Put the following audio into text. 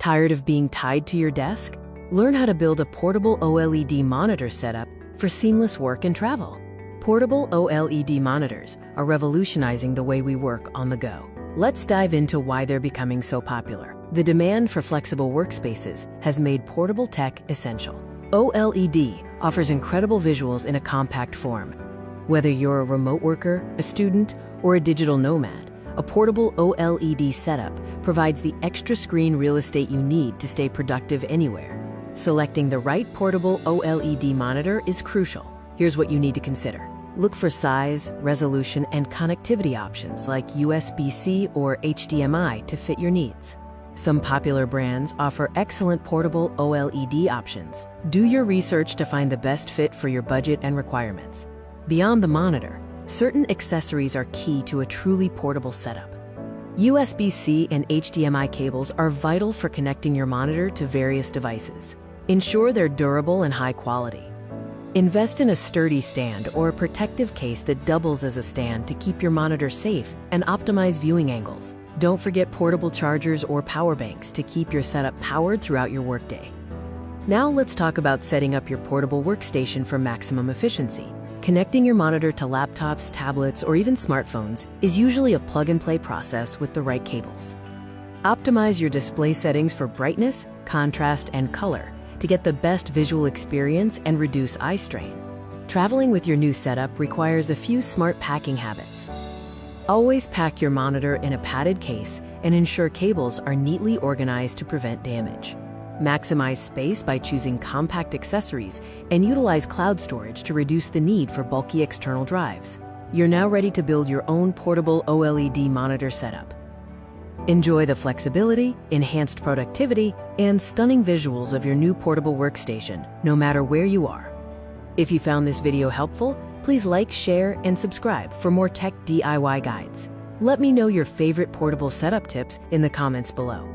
Tired of being tied to your desk? Learn how to build a portable OLED monitor setup for seamless work and travel. Portable OLED monitors are revolutionizing the way we work on the go. Let's dive into why they're becoming so popular. The demand for flexible workspaces has made portable tech essential. OLED offers incredible visuals in a compact form. Whether you're a remote worker, a student, or a digital nomad, a portable OLED setup provides the extra screen real estate you need to stay productive anywhere. Selecting the right portable OLED monitor is crucial. Here's what you need to consider. Look for size, resolution, and connectivity options like USB-C or HDMI to fit your needs. Some popular brands offer excellent portable OLED options. Do your research to find the best fit for your budget and requirements. Beyond the monitor, certain accessories are key to a truly portable setup. USB-C and HDMI cables are vital for connecting your monitor to various devices. Ensure they're durable and high quality. Invest in a sturdy stand or a protective case that doubles as a stand to keep your monitor safe and optimize viewing angles. Don't forget portable chargers or power banks to keep your setup powered throughout your workday. Now let's talk about setting up your portable workstation for maximum efficiency. Connecting your monitor to laptops, tablets, or even smartphones is usually a plug-and-play process with the right cables. Optimize your display settings for brightness, contrast, and color to get the best visual experience and reduce eye strain. Traveling with your new setup requires a few smart packing habits. Always pack your monitor in a padded case and ensure cables are neatly organized to prevent damage. Maximize space by choosing compact accessories and utilize cloud storage to reduce the need for bulky external drives. You're now ready to build your own portable OLED monitor setup. Enjoy the flexibility, enhanced productivity, and stunning visuals of your new portable workstation, no matter where you are. If you found this video helpful, please like, share, and subscribe for more tech DIY guides. Let me know your favorite portable setup tips in the comments below.